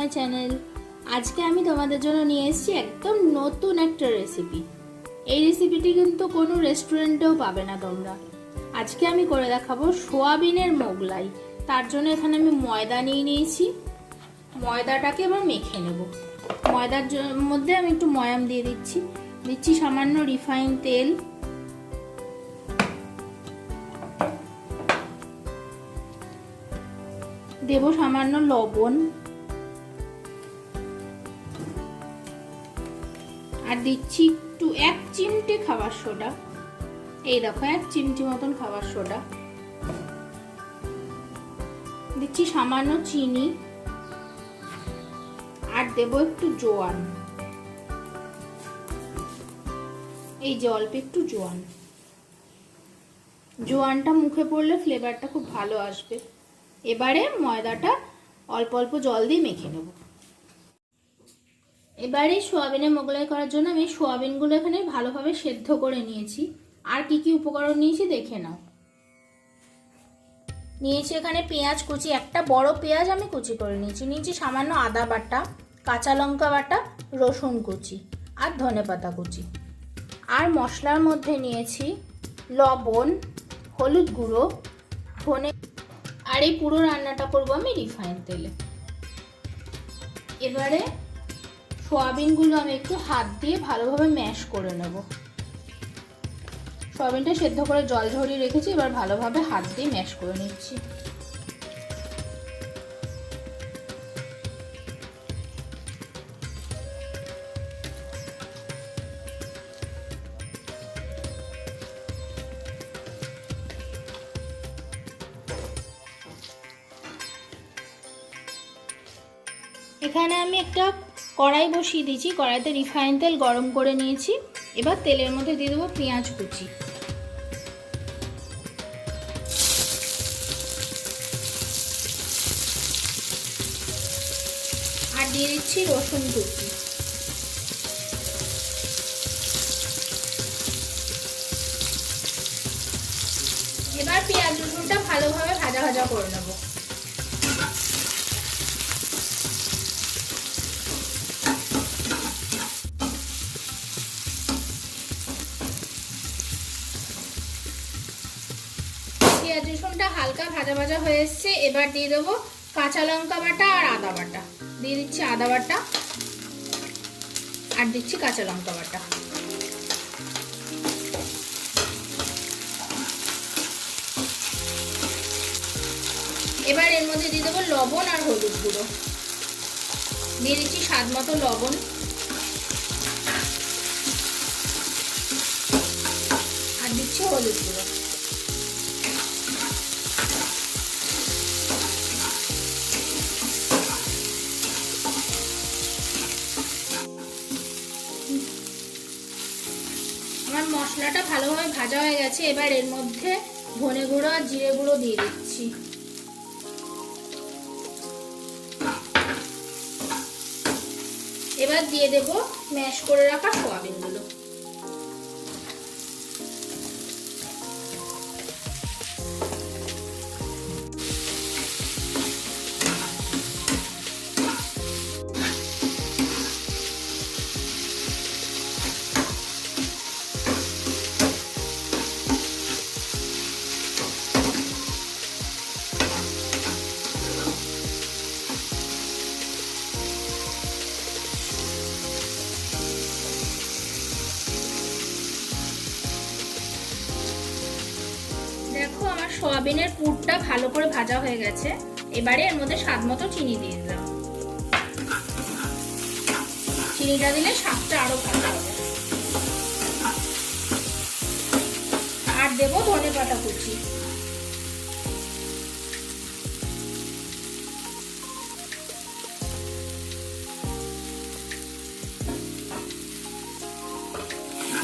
My channel. আজকে আমি তোমাদের জন্য নিয়ে এসেছি একদম নতুন একটা রেসিপি। এই রেসিপিটি কিন্তু কোনো রেস্টুরেন্টেও পাবে না তোমরা। আজকে আমি করে দেখাবো সোয়াবিনের মোগলাই। তার জন্য এখানে আমি ময়দা নিয়ে নিয়েছি। ময়দাটাকে এবার মেখে নেব। ময়দার মধ্যে আমি একটু ময়াম দিয়ে দিচ্ছি সামান্য রিফাইন তেল, দেব সামান্য লবণ, আর দিচ্ছি একটু 1 চিমটে খাবার সোডা। এই দেখো 1 চিমটি মতন খাবার সোডা দিচ্ছি, সামান্য চিনি, আর দেব একটু জোয়ান। এই যে অল্প একটু জোয়ানটা মুখে পড়লে ফ্লেভারটা খুব ভালো আসবে। এবারে ময়দাটা অল্প অল্প জল দিয়ে মেখে নেব। এবারে সোয়াবিনের মোগলাই করার জন্য আমি সোয়াবিনগুলো এখানে ভালোভাবে সেদ্ধ করে নিয়েছি। আর কি কি উপকরণ নিয়েছি দেখে নাও। নিয়েছি এখানে পেঁয়াজ কুচি, একটা বড় পেঁয়াজ আমি কুচি করে নিয়েছি সামান্য আদা বাটা, কাঁচা লঙ্কা বাটা, রসুন কুচি আর ধনেপাতা কুচি। আর মশলার মধ্যে নিয়েছি লবণ, হলুদ গুঁড়ো, ধনে। আর এই পুরো রান্নাটা করব আমি রিফাইন তেলে। এবারে সোয়াবিনগুলো আমি একটু হাত দিয়ে ভালোভাবে ম্যাশ করে নেব। সোয়াবিনটা সেদ্ধ করে জল ঝরিয়ে রেখেছি, এবার ভালোভাবে হাত দিয়ে ম্যাশ করে নিচ্ছি। এখানে আমি একটা কড়াই বসিয়ে দিয়েছি, কড়াইতে রিফাইন তেল গরম করে নিয়েছি। এবার তেলের মধ্যে দিয়ে দেবো পেঁয়াজ কুচি, আর দিয়ে দিচ্ছি রসুন কুচি। এবার পেঁয়াজ রসুনটা ভালোভাবে ভাজা ভাজা করে নেবো। পেঁয়াজ রসুনটা হালকা ভাজা ভাজা হয়ে এসছে। এবার দিয়ে দেবো কাঁচা লঙ্কা বাটা আর আদা বাটা। দিয়ে দিচ্ছি আদা বাটা আর দিচ্ছি কাঁচা লঙ্কা বাটা। এবার এর মধ্যে দিয়ে দেবো লবণ আর হলুদ গুঁড়ো। দিয়ে দিচ্ছি স্বাদ মতো লবণ, আর দিচ্ছি হলুদ গুঁড়ো। আমার মশলাটা ভালোভাবে ভাজা হয়ে গেছে। এবার এর মধ্যে ধনে গুঁড়ো আর জিরে গুঁড়ো দিয়ে দিচ্ছি। এবার দিয়ে দেব ম্যাশ করে রাখা সোয়াবিনগুলো। দেখো আমার সোয়াবিনের পুরটা ভালো করে ভাজা হয়ে গেছে। এবারে এর মধ্যে স্বাদ মতো চিনি দিয়ে দিলাম। চিনিটা দিলে স্বাদটা আরো ভালো হবে। আর দেব ধনেপাতা কুচি।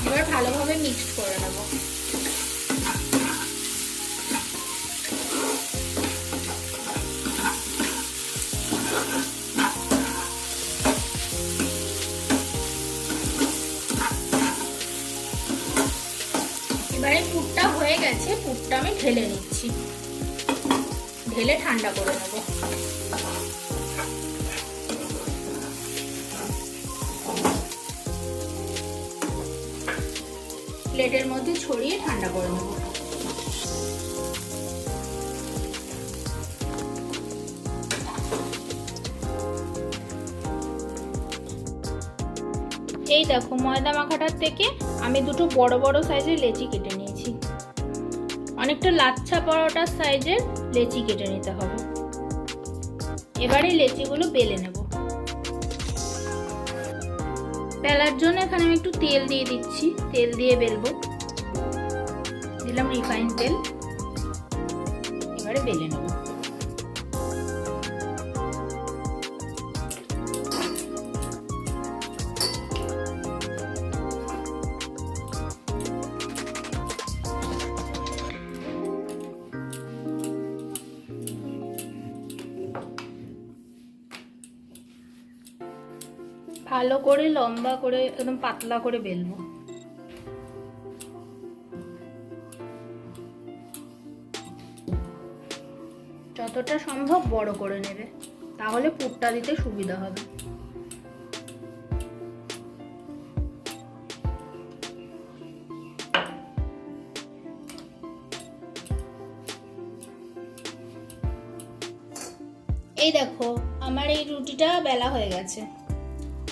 এবার ভালোভাবে মিক্স করে নেব। এবারে পুরটা হয়ে গেছে, পুরটা আমি ঢেলে নিচ্ছি। ঢেলে ঠান্ডা করে নেব। প্লেটের মধ্যে ছড়িয়ে ঠান্ডা করে নেব। এই দেখো, ময়দা মাখাটার থেকে আমি দুটো বড় বড় সাইজের লেচি কেটে নিয়েছি। অনেকটা লাচ্ছা পরোটার সাইজের লেচি কেটে নিতে হবে। এবারে লেচিগুলো বেলে নেব। বেলার জন্য এখানে আমি একটু তেল দিয়ে দিচ্ছি, তেল দিয়ে বেলবো। দিলাম রিফাইন তেল। এবারে বেলে নেব। ভালো করে লম্বা করে একদম পাতলা করে বেলবো। যতটা সম্ভব বড় করে নেবে, তাহলে পুরটা দিতে সুবিধা হবে। এই দেখো, আমার এই রুটিটা বেলা হয়ে গেছে।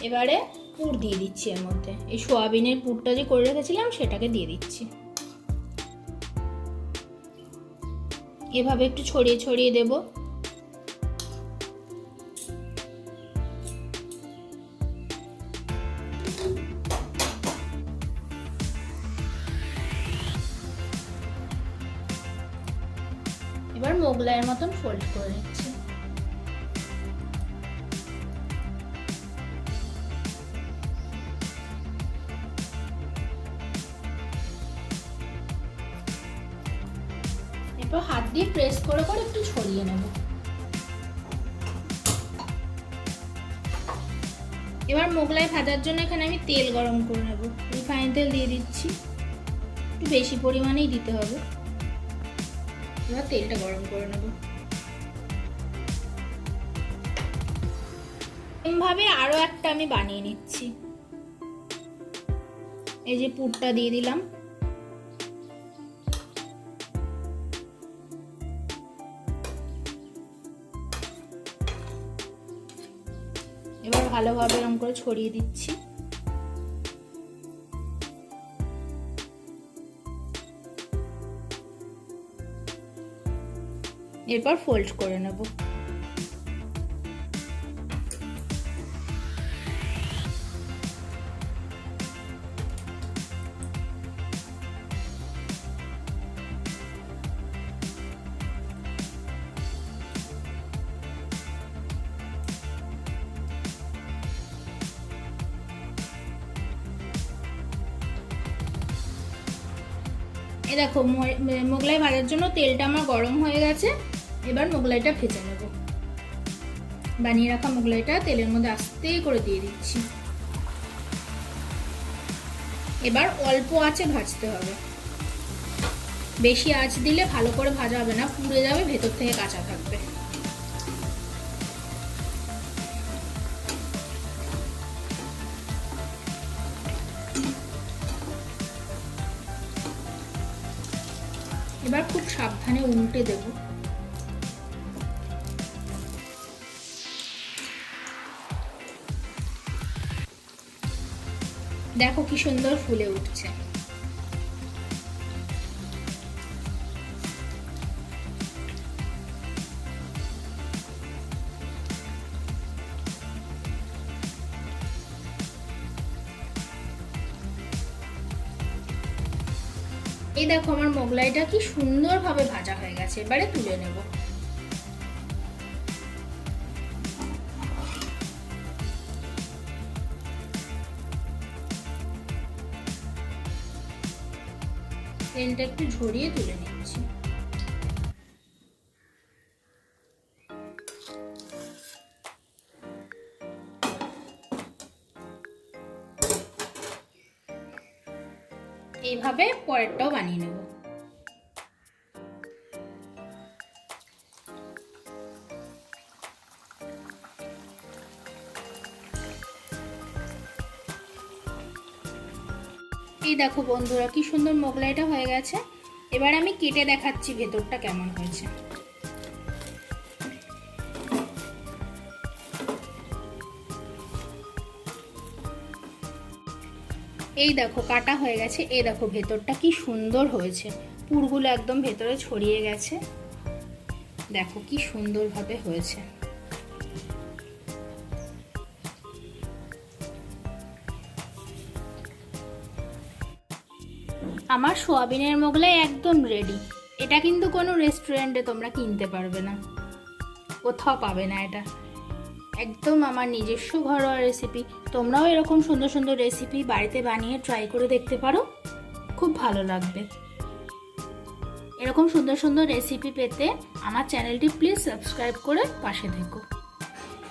এবারে পুর দিয়ে দিচ্ছি এর মধ্যে। এই সোয়াবিনের পুরটা যে করে রেখেছিলাম সেটাকে দিয়ে দিচ্ছি। এভাবে একটু ছড়িয়ে ছড়িয়ে দেব। এবার মোগলাইয়ের মতন ফোল্ড করে নিচ্ছি। এরপর হাত দিয়ে প্রেস করে করে একটু ছড়িয়ে নেব। এবার মোগলাই ভাজার জন্য এখানে আমি তেল গরম করে নেব। রিফাইন তেল দিয়ে দিচ্ছি, একটু বেশি পরিমাণেই দিতে হবে। এবার তেলটা গরম করে নেব। এভাবে আরো একটা আমি বানিয়ে নিচ্ছি। এই যে পুরটা দিয়ে দিলাম। এবার ভালোভাবে এরকম করে ছড়িয়ে দিচ্ছি। এরপর ফোল্ড করে নেব। এই দেখো, মোগলাই ভাজার জন্য তেলটা আমার গরম হয়ে গেছে। এবার মোগলাইটা ভেজে নেব। বানিয়ে রাখা মোগলাইটা তেলের মধ্যে আস্তে করে দিয়ে দিচ্ছি। এবার অল্প আঁচে ভাজতে হবে। বেশি আঁচ দিলে ভালো করে ভাজা হবে না, পুড়ে যাবে, ভেতর থেকে কাঁচা থাকবে। এবার খুব সাবধানে উল্টে দেব। দেখো কি সুন্দর ফুলে উঠছে। এই দেখো, আমার মোগলাইটা কি সুন্দরভাবে ভাজা হয়ে গেছে। এবারে তুলে নেব। তেলটা একটু ঝরিয়ে তুলে নিচ্ছি। এইভাবে পরেরটাও বানিয়ে নেব। এই দেখো বন্ধুরা, কি সুন্দর মোগলাইটা হয়ে গেছে। এবার আমি কেটে দেখাচ্ছি ভেতরটা কেমন হয়েছে। এই দেখো কাটা হয়ে গেছে। এই দেখো ভেতরটা কি সুন্দর হয়েছে, পুরগুলো একদম ভেতরে ছড়িয়ে গেছে। দেখো কি সুন্দরভাবে হয়েছে। আমার সোয়াবিনের মোগলাই একদম রেডি। এটা কিন্তু কোনো রেস্টুরেন্টে তোমরা কিনতে পারবে না, কোথাও পাবে না। এটা একদম আমার নিজস্ব ঘরোয়া রেসিপি। তোমরাও এরকম সুন্দর সুন্দর রেসিপি বাড়িতে বানিয়ে ট্রাই করে দেখতে পারো, খুব ভালো লাগবে। এরকম সুন্দর সুন্দর রেসিপি পেতে আমার চ্যানেলটি প্লিজ সাবস্ক্রাইব করে পাশে থেকো।